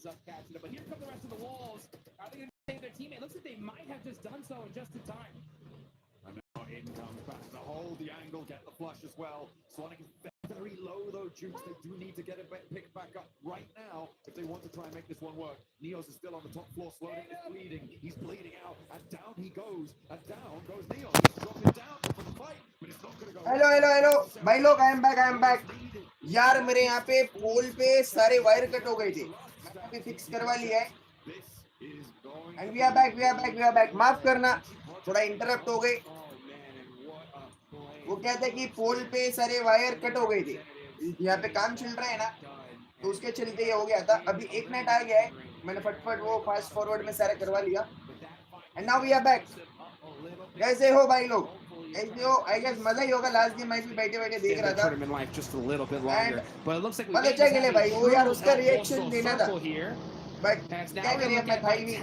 ends up catching it. But here come the rest of the LOLZ. Are they going to save their teammate? Looks like they might have just done so in just in time. And now in comes back to hold the angle, get the flush as well. Sonic is very low though, Jukes. They do need to get it picked back up right now if they want to try and make this one work. Neos is still on the top floor, Sloan is bleeding. He's bleeding out, and down he goes, and down goes Neos. He's dropping down for the fight, but it's not going to go. Hello भाई लोग, I am back यार। मेरे यहाँ पे पोल पे सारे wire cut हो गए थे, मैंने अभी फिक्स करवा लिया है। And we are back. माफ करना, थोड़ा इंटरप्ट हो गए। वो क्या था कि पोल पे सारे वायर कट हो गए थे, यहाँ पे काम चल रहा है ना, तो उसके चलते ये हो गया था। अभी एक मिनट आ गया है, मैंने फटफट वो फास्ट फॉरवर्ड में सारा करवा लिया। And now we are back. कैसे हो भाई लोग? कैसे हो? आई गेस मजा ही होगा। लास्ट गेम मैं भी बैठे देख रहा था। मतलब अच्छा खेले भाई वो यार, उसका रिएक्शन देना था। बट क्या करिए, मैं था ही नहीं।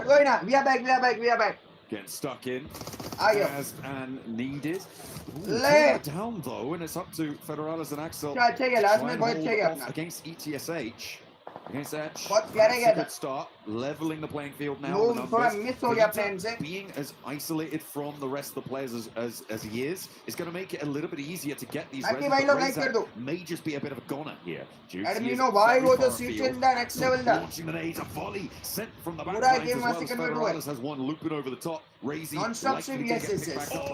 कोई ना, we are back. Getting stuck in as and needed. Down though, and it's up to Federales and Axel. Against ETSH. Against that, good start, leveling the playing field now. Being as isolated from the rest of the players as he is going to make it a little bit easier to get these residents. May just be a bit of a goner here. Launching the nades, a volley sent from the back lines as well as Federales has one looping over the top. Razy likely to get picked back up.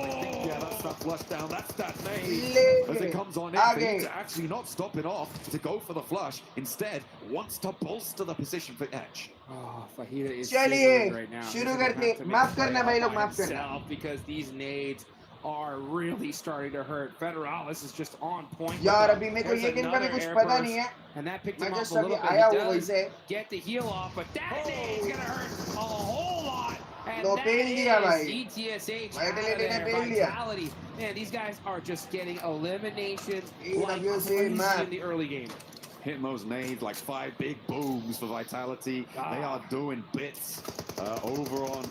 Yeah, that's that flush down. That's that nade. As it comes on in, Beat actually not stopping off to go for the flush. Instead, wants to bolster the position for Edge. Oh, Fajita is चलिए right now. शुरू करते। माफ करना भाई लोग, माफ करना। Because these nades are really starting to hurt. Federales is just on point. यार अभी मेरे को ये गेम का भी कुछ पता नहीं है। And that picked him up just a little bit. आया वो वैसे। Get the heal off, but that nade's gonna hurt a whole lot. And लो पेल दिया भाई। ETSH Vitality ने पेल दिया। Man, these guys are just getting eliminations like crazy in the early game. Hitting those nades like 5 big booms for Vitality. They are doing bits over on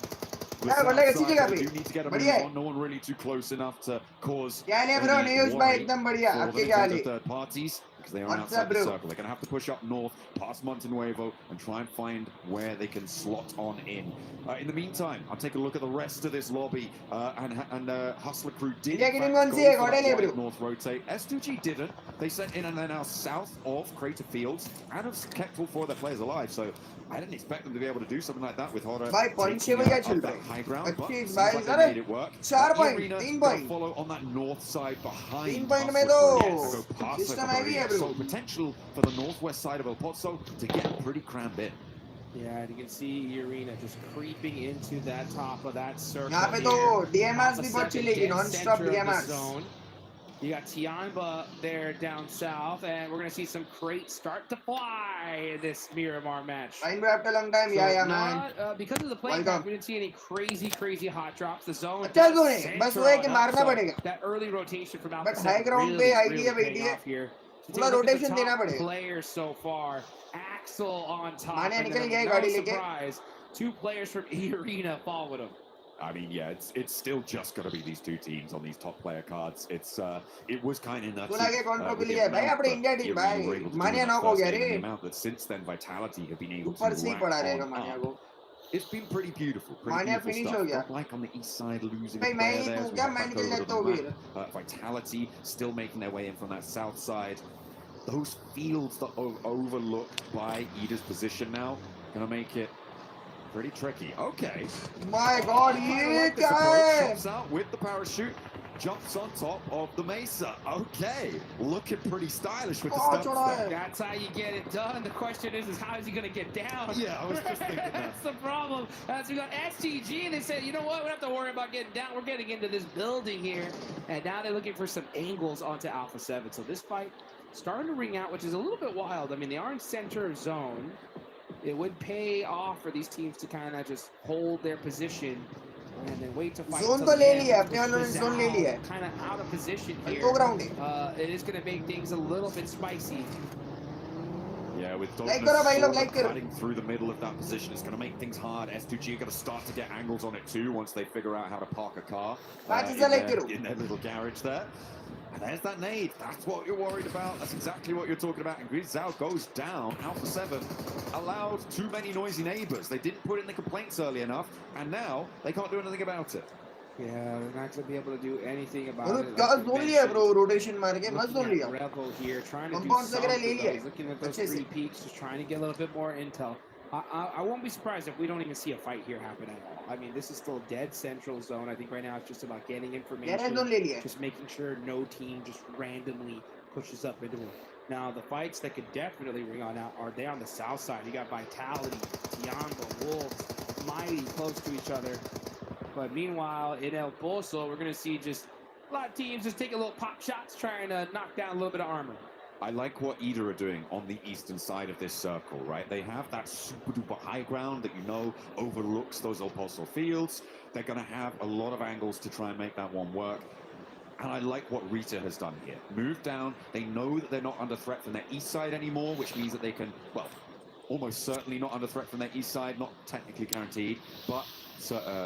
the south side. They do need to get a move on. No one really too close enough to cause any worry for the third parties, because they are outside the circle. They're going to have to push up north, past Montenuevo, and try and find where they can slot on in. In the meantime, I'll take a look at the rest of this lobby. And Hustler Crew did go for that right north rotate. S2G didn't. They sent in and they're now south of Crater Fields and have kept all 4 of their players alive. So I didn't expect them to be able to do something like that with Horror taking up that high ground, but it seems like they made it work. Arena going to follow on that north side behind Hustler Crew. So potential for the northwest side of El Pozo to get pretty crammed in. Yeah, and you can see Urena just creeping into that top of that circle. यहाँ पे तो DMRs भी बहुत चलेगी, non-stop DMRs. You got Tianba there down south, and we're going to see some crates start to fly in this Miramar match. After a long time, yeah, man. Because of the play back, we didn't see any crazy hot drops. The zone. That early rotation from Alpha. But high ground पे idea off here. पूरा rotation देना पड़ेगा. Players so far. Axel on top. माने निकल गया गाड़ी लेके. Surprise. 2 players from Arena fall with him. I mean, yeah, it's still just got to be these 2 teams on these top player cards. It was kind of nuts. The amount that since then Vitality have been able to it's been pretty beautiful. Pretty beautiful stuff. Not like on the east side losing a player there. Vitality still making their way in from that south side. Those fields that are overlooked by Ida's position now gonna make it pretty tricky. Okay. My God, jumps out with the parachute, jumps on top of the mesa. Okay, looking pretty stylish with the stunts there. That's how you get it done. The question is how is he going to get down? Yeah, I was just thinking that. That's the problem. As we got STG, and they said, you know what, we don't have to worry about getting down. We're getting into this building here. And now they're looking for some angles onto Alpha 7. So this fight starting to ring out, which is a little bit wild. I mean, they are in center zone. It would pay off for these teams to kind of just hold their position and then wait to fight. Zone तो ले लिया, अपने वालों ने zone ले लिया. Kind of out of position here. It is going to make things a little bit spicy. Yeah, with cutting through the middle of that position, it's going to make things hard. S2G are going to start to get angles on it too once they figure out how to park a car in their little garage there. And there's that nade. That's what you're worried about. That's exactly what you're talking about. And Grizzao goes down. Alpha 7 allowed too many noisy neighbors. They didn't put in the complaints early enough, and now they can't do anything about it. Yeah, they're not going to be able to do anything about it. Like zone liya bro, rotation मार के मस्त zone liya. Revel here, trying to Compounds do something. ले लिए. He's looking at those 3 peaks, just trying to get a little bit more intel. I won't be surprised if we don't even see a fight here happen at all. I mean, this is still dead central zone. I think right now it's just about getting information, just making sure no team just randomly pushes up into it. Now, the fights that could definitely ring on out are there on the south side. You got Vitality, Tiamba, Wolves, Mighty close to each other. But meanwhile, in El Pozo, we're going to see just a lot of teams just taking little pop shots, trying to knock down a little bit of armor. I like what Ida are doing on the eastern side of this circle, right? They have that super duper high ground that you know overlooks those El Pozo fields. They're going to have a lot of angles to try and make that one work. And I like what Rita has done here. Moved down. They know that they're not under threat from their east side anymore, which means that they can, well, almost certainly not under threat from their east side, not technically guaranteed, but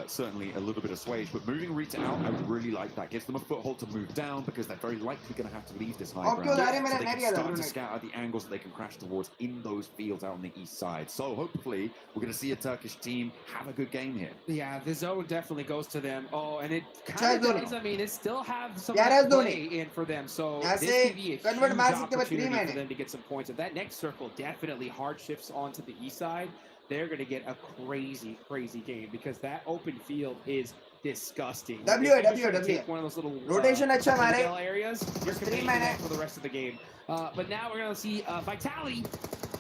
certainly a little bit assuaged. But moving Rita out, I really like that. Gives them a foothold to move down because they're very likely going to have to leave this high ground. So they can start to scout out the angles that they can crash towards in those fields out on the east side. So hopefully we're going to see a Turkish team have a good game here. Yeah, the zone definitely goes to them. Oh, and it kind of does. I mean, it still have some play in for them. So this could be a huge opportunity for them to get some points. If that next circle definitely hard shifts onto the east side, they're going to get a crazy, crazy game because that open field is disgusting. Take one of those little rotation areas. You're committing that for the rest of the game. But now we're going to see Vitality,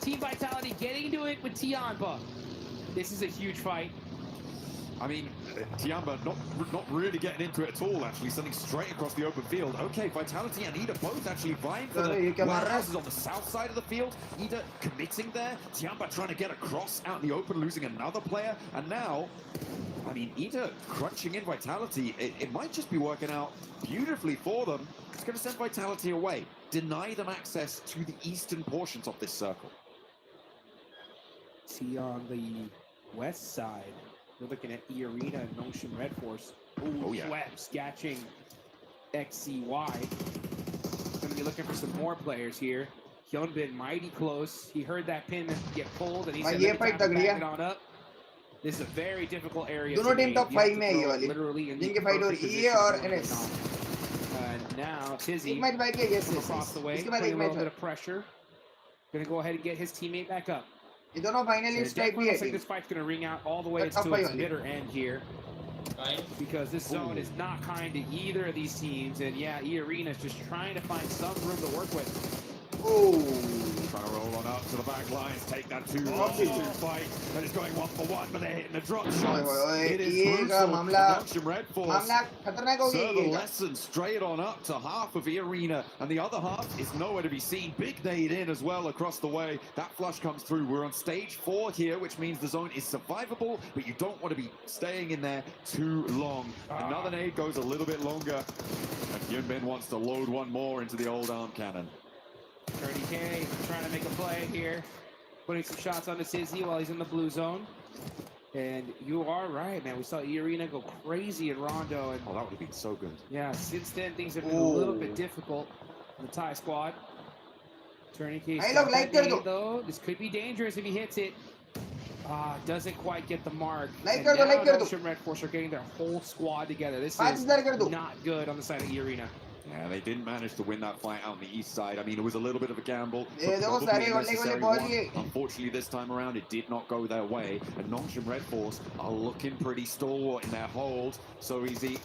Team Vitality getting into it with Tiamba. This is a huge fight. I mean, Tiamba not really getting into it at all, actually, sending straight across the open field. Okay, Vitality and Ida both actually vying for the warehouses on the south side of the field. Ida committing there. Tiamba trying to get across out in the open, losing another player. And now, I mean, Ida crunching in Vitality. It might just be working out beautifully for them. It's going to send Vitality away. Deny them access to the eastern portions of this circle. See on the west side. We're looking at E-Arena and Notion Red Force. Ooh, yeah. Schweppes catching XCY. Going to be looking for some more players here. Hyunbin mighty close. He heard that pin get pulled and he said, back it on up. This is a very difficult area. दोनों team top 5 में है ये वाली. Literally in जिनके fight हो रही है ये और NS. And now Tizzy एक match back yes across the way, putting a little bit of pressure. Going to go ahead and get his teammate back up. ये दोनों finally strike भी है. I think this fight's going to ring out all the way to its bitter end here. Because this zone is not kind to either of these teams. And yeah, E-Arena is just trying to find some room to work with. Oh. Trying to roll on up to the back lines, take that 2-2 fight. That is going 1-for-1, but they're hitting the drop shots. It is brutal. Red Force serve a lesson straight on up to half of E-Arena, and the other half is nowhere to be seen. Big nade in as well across the way. That flush comes through. We're on stage 4 here, which means the zone is survivable, but you don't want to be staying in there too long. Another nade goes a little bit longer, and Hyunbin wants to load one more into the old arm cannon. 30K trying to make a play here, putting some shots on the Tizzy while he's in the blue zone. And you are right, man. We saw E-Arena go crazy in Rondo. And oh, that would have been so good. Yeah, since then things have been a little bit difficult in the Thai squad. Tourniquet though. This could be dangerous if he hits it. Doesn't quite get the mark. And now Ocean Red Force are getting their whole squad together. This is not good on the side of E-Arena. Yeah, they didn't manage to win that fight out on the east side. I mean, it was a little bit of a gamble. Unfortunately, this time around, it did not go their way. And Nongshim Red Force are looking pretty stalwart in their hold. So easy.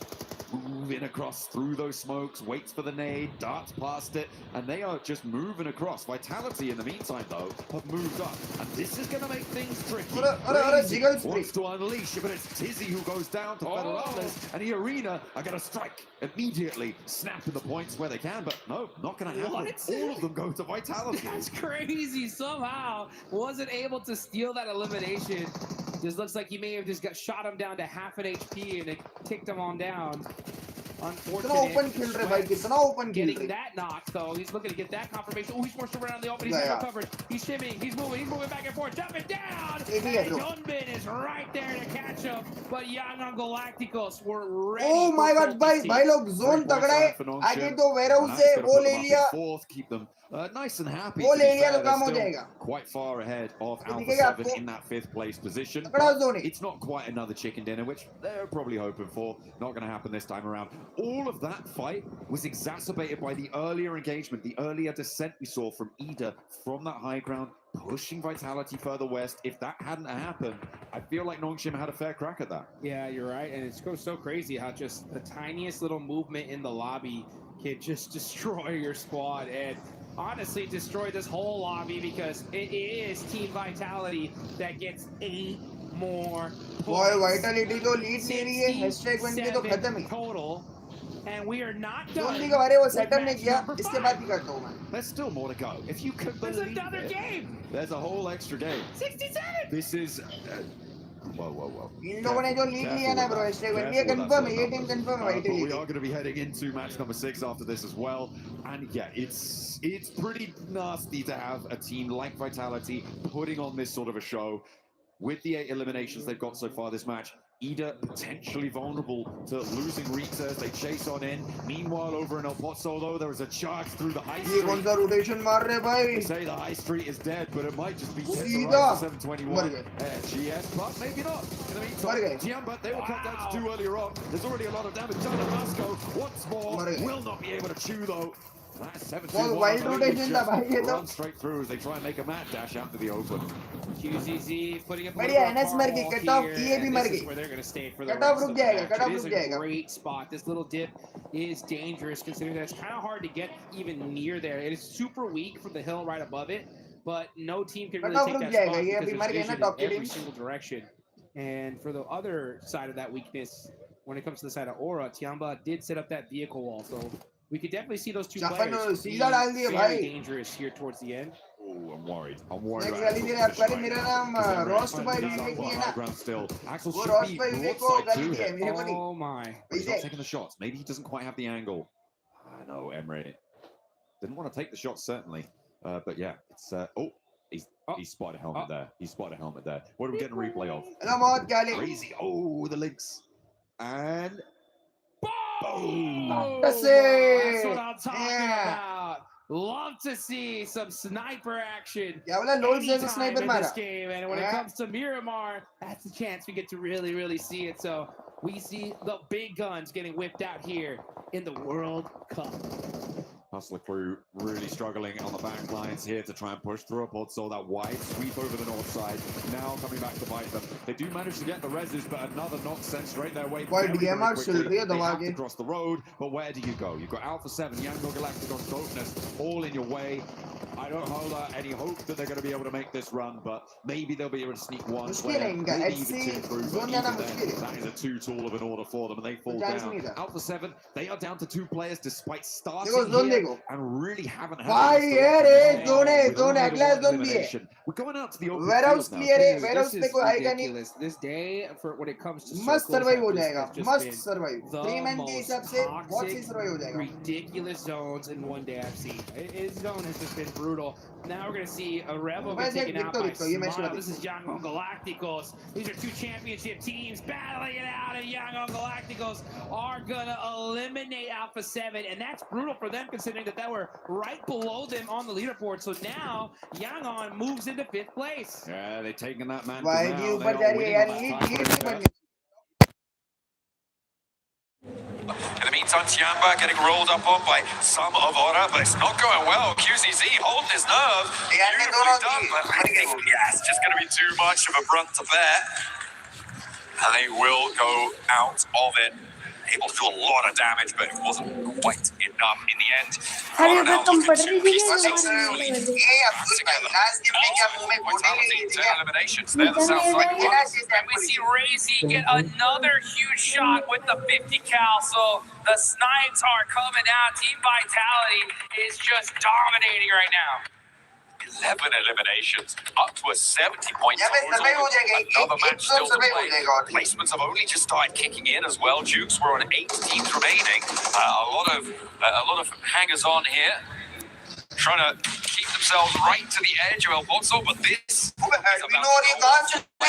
Moving across through those smokes, waits for the nade, darts past it, and they are just moving across. Vitality, in the meantime, though, have moved up, and this is going to make things tricky. Wants to unleash, but it's Tizzy who goes down to Federales, and E-Arena are going to strike immediately, snapping the points where they can, but no, not going to happen. All of them go to Vitality. That's crazy. Somehow wasn't able to steal that elimination. Just looks like he may have just shot him down to half an HP and it kicked him on down. कितना open खेल रहे भाई, कितना open खेल Getting रहे. that knock though, he's looking to get that confirmation. Oh, he's forced around the open. He's never covered. He's shimmying. He's moving back and forth, jumping down. And Yunbin is right there to catch him. But Young on Galacticos were ready. Oh my God, भाई लोग zone तगड़ा है. आगे तो warehouse है, वो ले लिया. Keep them nice and happy. वो ले लिया तो काम हो जाएगा. Quite far ahead of Alpha 7 in that 5th place position. It's not quite another chicken dinner, which they're probably hoping for. Not going to happen this time around. All of that fight was exacerbated by the earlier engagement, the earlier descent we saw from Ida from that high ground, pushing Vitality further west. If that hadn't happened, I feel like Nongshim had a fair crack at that. Yeah, you're right. And it goes so crazy how just the tiniest little movement in the lobby can just destroy your squad and honestly destroy this whole lobby, because it is Team Vitality that gets 8 more boy, Vitality तो lead ले रही है. Hashtag 1 के तो खत्म है. Total. And we are not done. Zone के बारे वो सेटअप नहीं किया, इसके बाद भी करता हूँ मैं. There's still more to go. If you could believe there's another game. There's a whole extra game. 67. This is whoa. इन लोगों ने जो लीड लिया ना ब्रो, hashtag 1 ये कंफर्म है, ये टीम कंफर्म है Vitality. We are going to be heading into match number 6 after this as well. And yeah, it's pretty nasty to have a team like Vitality putting on this sort of a show. With the 8 eliminations they've got so far this match, Ida potentially vulnerable to losing Rita as they chase on in. Meanwhile, over in El Pozo, though, there is a charge through the high street. ये कौन सा rotation मार रहे भाई? They say the high street is dead, but it might just be सीधा 721. GS, but maybe not. In the meantime, Tiamba, they were cut down to 2 earlier on. There's already a lot of damage done to Masco. Once more, will not be able to chew, though. बहुत wild rotation था भाई ये तो. Run straight through as they try and make a mad dash after the open. QZZ putting up बढ़िया, NS मर गई, cut off ये भी मर गई. कट ऑफ रुक जाएगा, कट ऑफ रुक जाएगा. Great spot. This little dip is dangerous considering that it's kind of hard to get even near there. It is super weak from the hill right above it, but no team can really take that spot because there's vision in every single direction. And for the other side of that weakness, when it comes to the side of Aura, Tiamba did set up that vehicle wall, so we could definitely see those two players be very dangerous here towards the end. Oh, I'm worried. I'm worried. Next वाली मेरे आप पहले मेरा नाम roast bye विवेक ही है ना. Axel वो should roast be bye विवेक को गाली broadside दी है to him. मेरे को नहीं. Oh my. He's not taking the shots. Maybe he doesn't quite have the angle. I know, Emre. Didn't want to take the shots, certainly. But yeah, it's... He spotted a helmet there. He spotted a helmet there. What are we getting a replay of? Hello, Maud, Gali. Crazy. Oh, the links. And... Boom! That's That's what I'm talking about. Love to see some sniper action. क्या बोला LOLZ से anytime sniper in मारा. this game. And when it comes to Miramar, that's the chance we get to really see it. So we see the big guns getting whipped out here in the World Cup. Hustler crew really struggling on the back lines here to try and push through a pod. So that wide sweep over the north side now coming back to bite them. They do manage to get the reses, but another knock sent straight their way. Why DMR चल रही है They दबा have के. to cross the road, but where do you go? You've got Alpha 7, Yango Galacticos, Darkness all in your way. I don't hold any hope that they're going to be able to make this run, but maybe they'll be able to sneak one. मुश्किल है इनका. Maybe HC even 2 through, but zone जाना even मुश्किल then, है. that is a too tall of an order for them, and they fall down. Alpha 7, they are down to 2 players despite starting देखो zone here देखो. and really haven't had भाई यार एक zone है, zone अगला zone भी है. We're going out to the open Warehouse field now. clear है, This warehouse is पे कोई आएगा नहीं. ridiculous. This day, for when it comes to मस्त circles, survive हो has जाएगा. just मस्त been survive. the 3 man के हिसाब से most बहुत सही survive हो toxic, जाएगा. ridiculous zones in one day I've seen. His zone has just been brutal. Now we're going to see a Rebel get taken out by Smile. This is Young on Galacticos. These are 2 championship teams battling it out, and Young on Galacticos are going to eliminate Alpha 7, and that's brutal for them considering that they were right below them on the leaderboard. So now Young on moves into 5th place. Yeah, they're taking that man. भाई जी ऊपर जा रही है यार. Lead भी बन गई. In the meantime, Tiamba getting rolled up on by some of Aura, but it's not going well. QZZ holding his nerve. Beautifully done, but I think, it's just going to be too much of a brunt to bear. And they will go out of it. Able to do a lot of damage, but it wasn't quite enough in the end. अरे वो तुम पढ़ रही थी ये अब्दुल भाई last game में क्या मुंह में बोलने लगी थी. Eliminations. They're the south side. And we see Razy get another huge shot with the 50 cal. So the snipes are coming out. Team Vitality is just dominating right now. 11 eliminations, up to a 70-point total. Another match still to play. Placements have only just started kicking in as well. Jukes were on 8 teams remaining. A lot of hangers on here, trying to keep themselves right to the edge of El Pozo, but this is about to go,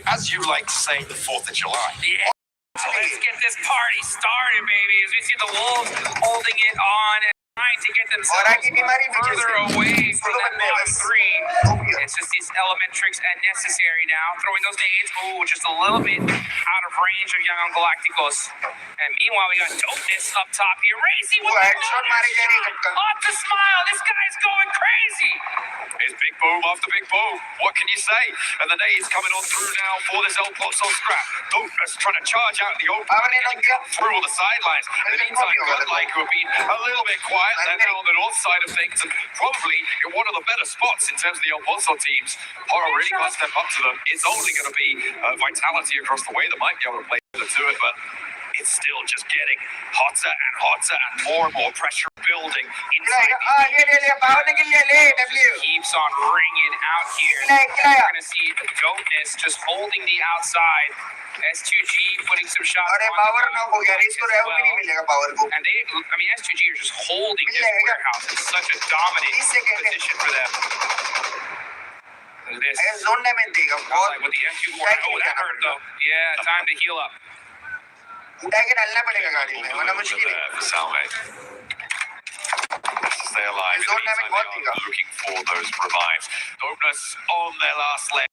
as you like to say, the 4th of July. Yeah. So let's get this party started, baby. As we see the Wolves holding it on and trying to get themselves further away from that bottom 3. It's just these element tricks and necessary now. Throwing those nades. Ooh, just a little bit out of range of Young Galacticos. And meanwhile, we got Dopeness up top here. Racy with the shot. Up to smile. This guy's going crazy. It's big boom after big boom. What can you say? And the nades coming on through now for this El Pozo scrap. Dopeness trying to charge out in the open, through all the sidelines. In the meantime, Godlike, who have been a little bit quiet, they're now on the north side of things, and probably in one of the better spots in terms of the El Pozo teams. Horror really can't step up to them. It's only going to be Vitality across the way that might be able to play to it, but it's still just getting hotter and hotter and more pressure building inside. Keeps on ringing out here. We're going to see Dopeness just holding the outside. S2G putting some shots on the well. And they, I mean, S2G are just holding this warehouse. It's such a dominant position for them. Look at this. Like with the M2 corner. Oh, that hurt though. Yeah, time to heal up. Stay alive. In the meantime, they are looking for those revives. Dopeness on their last leg.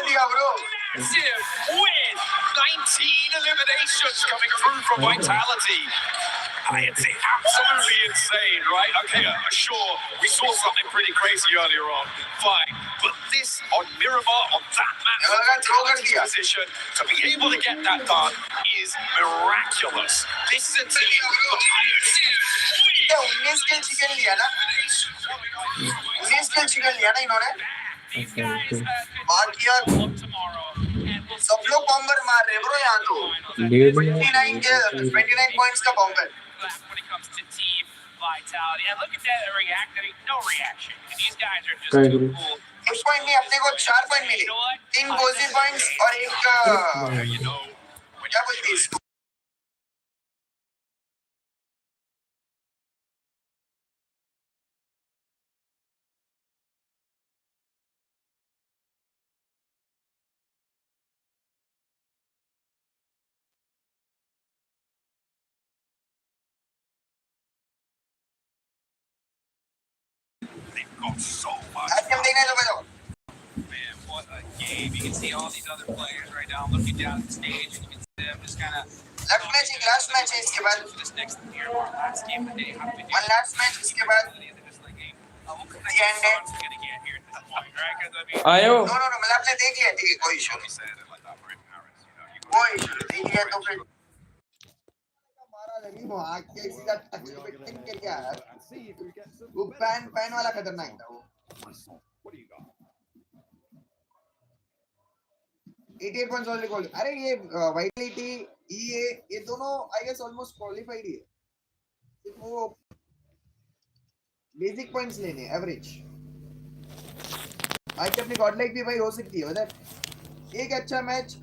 दिया bro. Massive win. 19 eliminations coming through from Vitality. It's absolutely insane, right? Okay, sure, we saw something pretty crazy earlier on, fine. But this on Miramar, on that match, position, to be able to get that done is miraculous. This is a team ये 19 किल chicken लिया ना 19 किल chicken लिया ना इन्होंने बाकी यार सब लोग बॉम्बर मार रहे हैं ब्रो यहाँ तो 29 पॉइंट्स का bomber when it comes to team vitality. And look at that react. I mean, no reaction. These guys are just too cool. एक पॉइंट नहीं अपने को 4 पॉइंट मिले 3 पॉजिटिव पॉइंट्स और एक क्या बोलती है इसको got so much. आज हम देखने तो बजाओ Man, what a game. You can see all these other players right now looking down at the stage, and you can see them just kind of. Last match है इसके बाद This next year, our last game of the day. How do we do? One last match इसके बाद Just like, hey, what kind of The end. songs are gonna get here at this point, right? 'Cause I mean, आयो no no no मतलब आपने देख लिया ठीक है कोई इशू नहीं said it like that, right? Paris, you know, you go. कोई इशू नहीं देख लिया तो फिर मारा लगी वो आग के सीधा टच पे टिक करके आया वो पैन वाला खतरनाक था वो 88 पॉइंट्स ओनली गोल्ड अरे ये वाइटलिटी ईए ये दोनों आई गेस ऑलमोस्ट क्वालिफाइड ही है सिर्फ वो बेसिक पॉइंट्स लेने एवरेज आज अपनी गॉडलाइक भी भाई हो सकती है उधर एक अच्छा मैच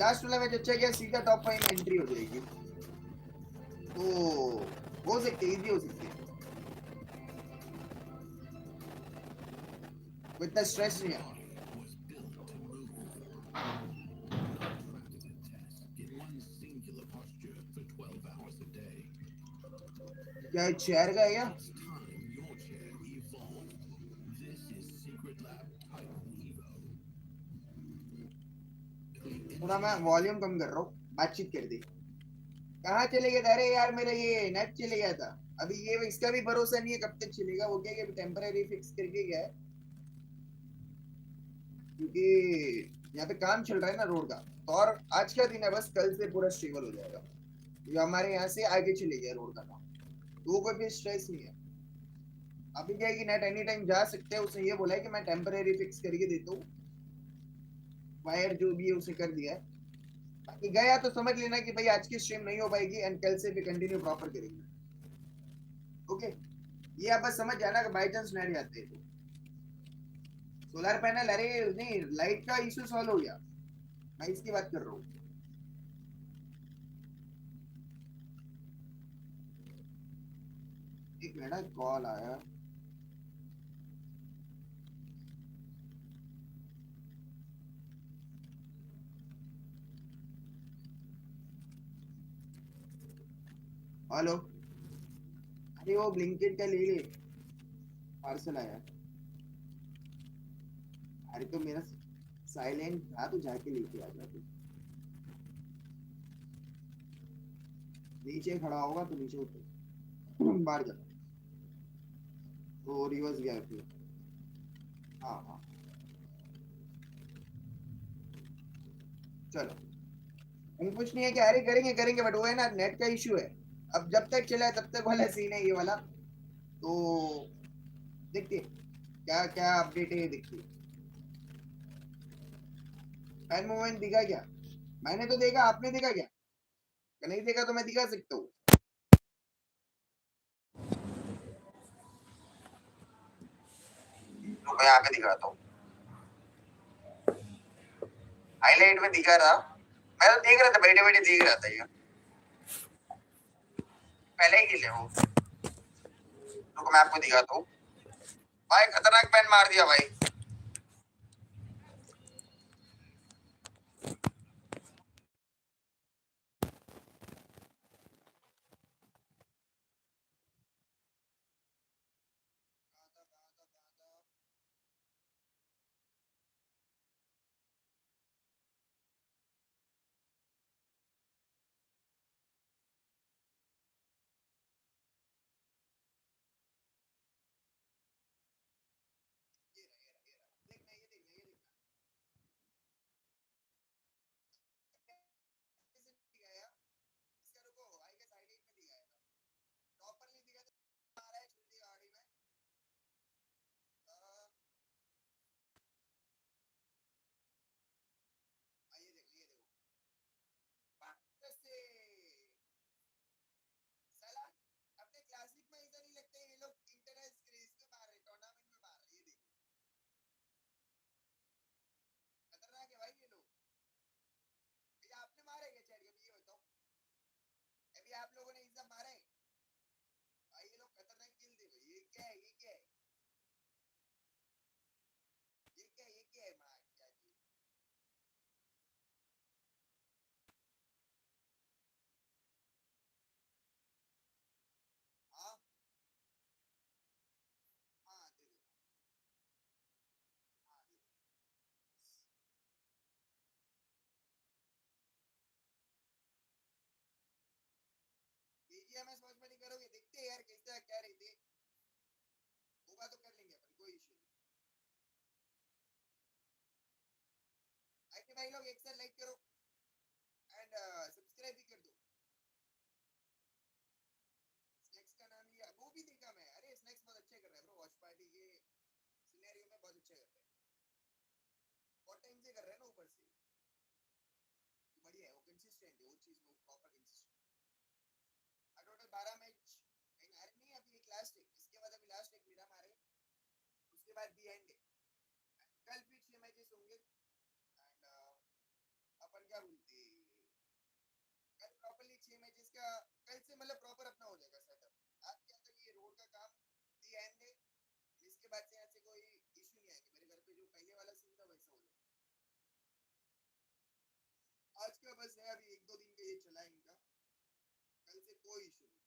लास्ट वाला मैच अच्छा गया सीधा टॉप 5 में एंट्री हो जाएगी तो हो सकती है इजी हो सकती है इतना स्ट्रेस नहीं है क्या चेयर का है क्या थोड़ा मैं वॉल्यूम कम कर रहा हूँ बातचीत कर दी कहाँ चले गए थे अरे यार मेरा ये नेट चले गया था अभी ये इसका भी भरोसा नहीं है कब तक चलेगा वो क्या कि टेम्पररी फिक्स करके गया है क्योंकि यहाँ पे काम चल रहा है ना रोड का तो और आज का दिन है बस कल से पूरा स्टेबल हो जाएगा ये हमारे यहाँ से आगे चले गया रोड का काम तो कोई भी स्ट्रेस नहीं है अभी क्या है कि नेट एनी टाइम जा सकते हैं उसने ये बोला है कि मैं टेम्पररी फिक्स करके देता हूँ वायर जो भी है उसे कर दिया है बाकी गया तो समझ लेना कि भाई आज की स्ट्रीम नहीं हो पाएगी एंड कल से भी कंटिन्यू प्रॉपर करेंगे ओके ये आप बस समझ जाना कि बाई चांस नेट जाते हैं तो सोलर पैनल अरे नहीं लाइट का इशू सॉल्व हो गया मैं इसकी बात कर रहा हूँ एक मिनट कॉल आया हेलो अरे वो ब्लिंकिट का ले ले पार्सल आया अरे तो मेरा साइलेंट था तो जाके लेके आ जा तू नीचे खड़ा होगा तो नीचे उतर बाहर जा वो रिवर्स गया फिर हाँ हाँ चलो कुछ नहीं है कि अरे करेंगे करेंगे बट वो है ना नेट का इशू है अब जब तक चला है तब तक वाला सीन है ये वाला तो देखिए क्या क्या अपडेट है ये देखिए फैन मूवमेंट दिखा क्या मैंने तो देखा आपने देखा क्या नहीं देखा तो मैं दिखा सकता हूँ तो यहाँ पे दिखाता हूँ हाईलाइट में दिखा रहा मैं तो देख रहा था बैठे बैठे देख रहा था ये पहले ही किले वो तो मैं आपको दिखाता हूँ भाई खतरनाक पैन मार दिया भाई एक साथ लाइक करो एंड सब्सक्राइब भी कर दो। स्नैक्स का नाम लिया, वो भी देखा मैं। अरे स्नैक्स बहुत अच्छे कर रहे हैं ब्रो, वॉच पार्टी के सिनेरियो में बहुत अच्छे कर रहे हैं, बहुत टाइम से कर रहे हैं ना, ऊपर से बढ़िया है वो, कंसिस्टेंट है वो चीज में, प्रॉपर कंसिस्टेंट। टोटल 12 मैच, अरे नहीं अभी एक लास्ट है, इसके बाद अभी लास्ट एक मेरा मारे, उसके बाद दी एंड है। कल भी 6 मैचेस होंगे एंड अपन क्या बोलते, कल प्रॉपर्ली 6 मैचेस का, कल से मतलब प्रॉपर अपना हो जाएगा सेटअप। आज क्या तक ये रोड का काम दी एंड है, इसके बाद से ऐसे कोई इशू नहीं आएगा मेरे घर पे, जो पहले वाला सीन था वैसा हो जाएगा। आज का बस है अभी 1-2 दिन का ये चला इनका, कल से कोई इशू नहीं।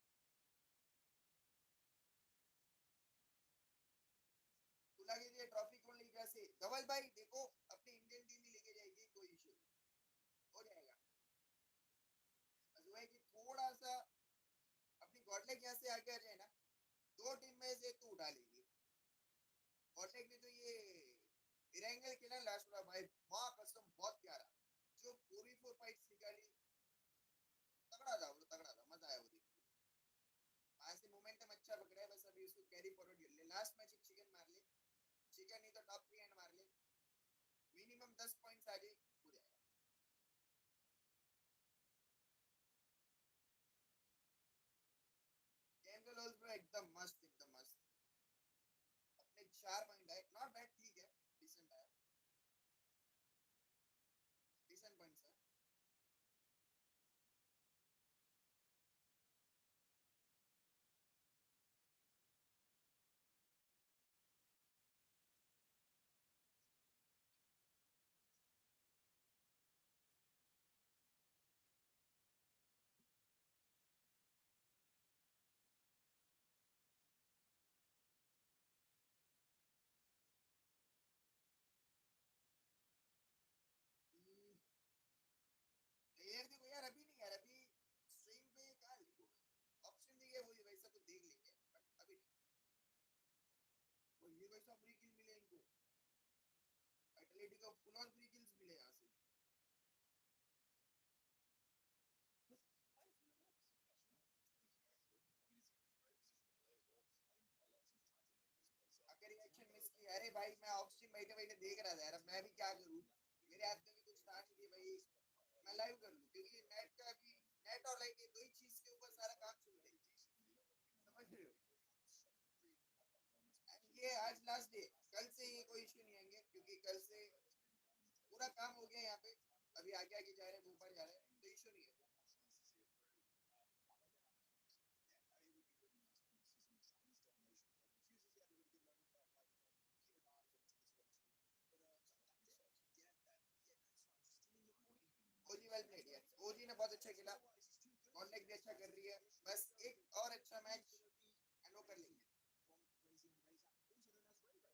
बुला के लिए ट्रॉफी कौन लेके जाए, धवल भाई देखो अपनी इंडियन टीम ही लेके जाएगी, कोई इशू नहीं, हो जाएगा। बस वो है कि थोड़ा सा अपनी गॉडलेग यहाँ से आगे आ जाए ना, 2 टीम में से तो उठा लेंगे। गॉडलेग ने तो ये इरेंगल खेला लास्ट में भाई, माँ कसम बहुत प्यारा, जो पूरी 4 फाइट्स निकाली, तगड़ा था वो, तगड़ा था, मजा आया वो देख के। वहां से मोमेंटम अच्छा पकड़ा है, बस अभी उसको कैरी फॉरवर्ड कर ले, लास्ट मैच एक चिकन मार ले, चिकन नहीं तो टॉप 3 एंड मार ले, मिनिमम 10 पॉइंट्स आ जाए, हो जाएगा। गेम का लॉस ब्रो एकदम मस्त, एकदम मस्त। अपने 4 पॉइंट आए, नॉट बैड, ठीक है, डिसेंट आया, डिसेंट पॉइंट्स है। यार देखो यार, अभी नहीं यार, अभी स्ट्रीम पे कहाँ लिखोगे, ऑप्शन दिए वो वैसा तो देख लेंगे, बट अभी नहीं। वो ये वैसा फ्री किल मिले इनको, Atletico full on free kills मिले यहाँ से। अगर रिएक्शन मिस की, अरे भाई मैं ऑफ स्ट्रीम बैठे बैठे देख रहा था यार, मैं भी क्या करूँ, मेरे हाथ में भी कुछ था नहीं कि भाई मैं लाइव कर लूँ, क्योंकि नेट का अभी, नेट और लाइट, ये 2 ही चीज के ऊपर सारा काम चल रहा है, समझ रहे हो। ये आज लास्ट डे, कल से ये कोई इश्यू नहीं आएंगे, क्योंकि कल से पूरा काम हो गया यहाँ पे, अभी आगे आगे जा रहे हैं, ऊपर जा रहे हैं, तो इश्यू नहीं है। ओजी वेल प्लेड यार, ओजी ने बहुत अच्छा खेला, कॉन्टेक्ट भी अच्छा कर रही है, बस एक और अच्छा मैच एंड वो कर लेंगे। Racing was able to make that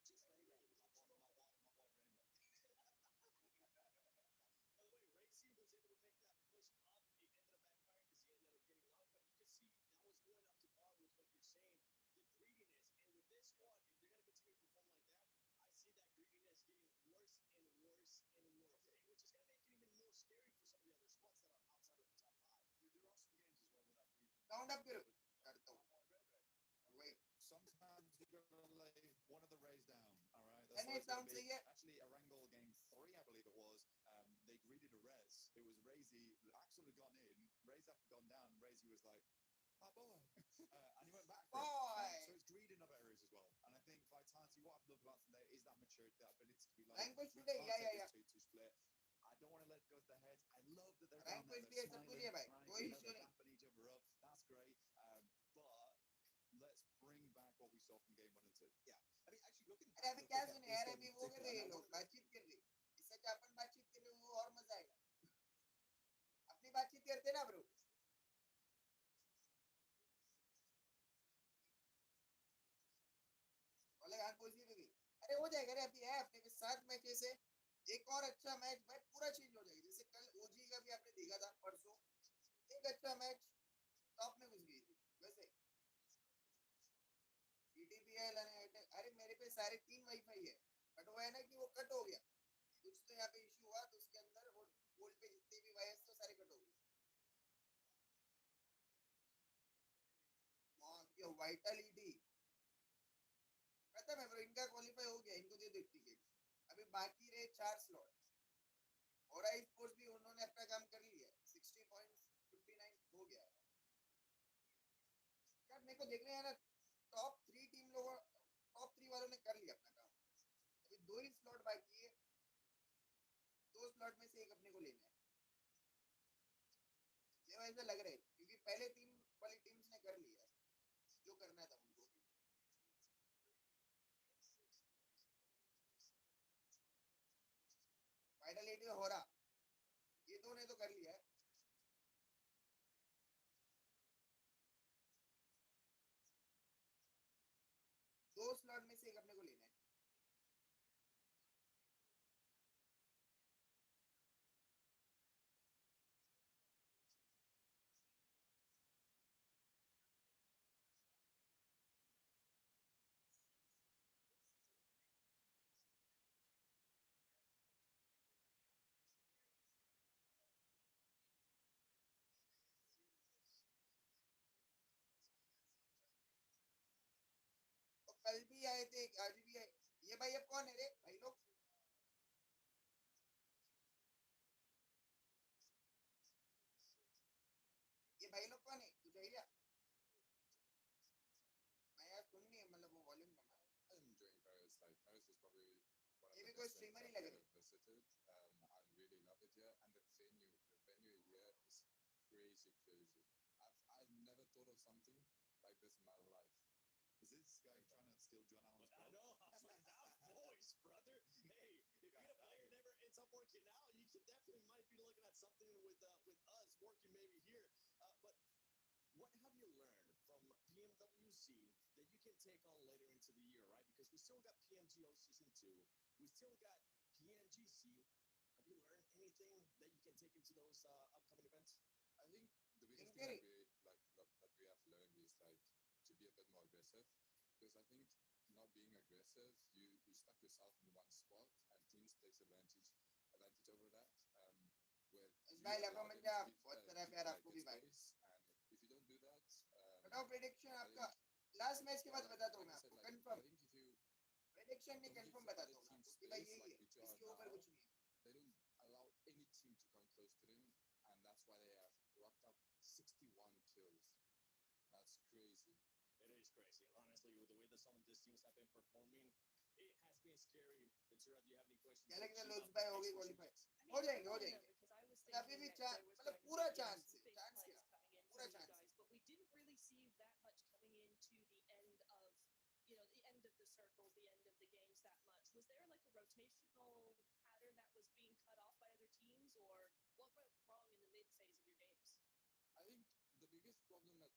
push up. It ended up backfiring because he ended up getting knocked. But you can see that was going up to par with what you're saying, the greediness. And with this squad, if they're going to continue to perform like that, I see that greediness getting worse and worse and worse, which is going to make it even more scary for some of the other squads that are outside of the top 5. There are some games as well with that greed. Round up karo. Wait. Sometimes you gotta lay one of the rays down. All right. Actually, Erangel game 3, I believe it was. They greeted a res. It was Razy. Axel had gone in. Razy had gone down. Razy was like, "Oh boy," and he went back. So it's greed in other areas as well. And I think Vitality, what I've loved about today is that maturity, that ability to be like, yeah. To split. I don't want to let it go to the heads. I love that they're down there, they're smiling, right? Dapping each other up. That's great. But let's bring back what we saw from game 1 and 2. Yeah. I mean, actually looking अरे अभी क्या सुने यार, अभी वो कर रहे हैं लोग, बातचीत कर रहे, इससे क्या अपन बातचीत कर रहे, वो और मजा आएगा, अपनी बातचीत करते ना ब्रो। वाले यार पॉजिटिव भी, अरे हो जाएगा रे, अभी है अपने के 7 मैचेस है, एक और अच्छा मैच भाई पूरा चेंज हो जाएगा। जैसे कल ओजी का भी आपने देखा था, परसों एक अच्छा मैच टॉप में घुस गई थी, वैसे ईटीपीएल पे सारे 3 वाईफाई है, बट वो है ना कि वो कट हो गया, कुछ तो यहाँ पे इशू हुआ, तो उसके अंदर वो वोल्ट पे जितने भी वायर्स तो सारे कट हो गए। ये वाइटलिटी खत्म है ब्रो, इनका क्वालिफाई हो गया, इनको दे दो टिकट। अभी बाकी रहे 4 स्लॉट, और स्पोर्ट्स भी उन्होंने अपना काम कर लिया, 60.59 हो गया है यार। मेरे को देखना है ना, टॉप 3 टीम लोगों, टॉप 3 वालों ने कर लिया अपना काम, अभी 2 ही स्लॉट बाकी है, 2 स्लॉट में से एक अपने को लेना है, ये वैसा लग रहा है, क्योंकि पहले 3 वाली टीम्स ने कर लिया जो करना था उनको। वाइटलिटी हो रहा, ये 2 ने तो कर लिया है। दो स्लॉट में से एक अपने को लेना है। कल भी आए थे, आज भी आए। ये भाई अब कौन है रे भाई लोग? ये भाई लोग कौन है? तू चाहिए? मैं यार सुन नहीं, मतलब वो वॉल्यूम कम है। I'm enjoying Paris. Like Paris is probably one of ये the भी कोई best स्ट्रीमर ही places लग I've रहा है। ever visited. I really love it here, and the venue here is crazy, crazy. I've never thought of something like this in my life. Is this guy trying to steal John Allen's I know. That voice, brother. Hey, if you're a player never ends up working out, you can definitely might be looking at something with us working maybe here. But what have you learned from PMWC that you can take on later into the year, right? Because we still got PMGO Season 2. We still got PNGC. Have you learned anything that you can take into those upcoming events? I think the biggest thing that we have learned is like to be a bit more aggressive, because I think not being aggressive, you stuck yourself in one spot, and teams takes advantage over that. Where भाई लगा मत जा, बहुत तरह प्यार आपको भी भाई। and if you don't do that, बताओ प्रेडिक्शन आपका लास्ट मैच के बाद बताता हूँ मैं आपको I confirm. think if you prediction नहीं कंफर्म बताता हूँ मैं आपको कि भाई यही है, इसके ऊपर कुछ नहीं है। they don't allow any team to come close to them, and that's why they have rocked up 61 kills. That's crazy. It is crazy. Honestly, with the way that some of these teams have been performing, it has been scary. Ventura, do you have any questions? क्या लगता है LOLZ भाई होगी qualify? हो जाएंगे, हो जाएंगे। अभी भी चांस, मतलब पूरा चांस है, चांस क्या? पूरा chance. But we didn't really see that much coming into the end of, the end of the circles, the end of the games that much. Was there like a rotational pattern that was being cut off by other teams, or what went wrong in the mid phase of your games? I think the biggest problem that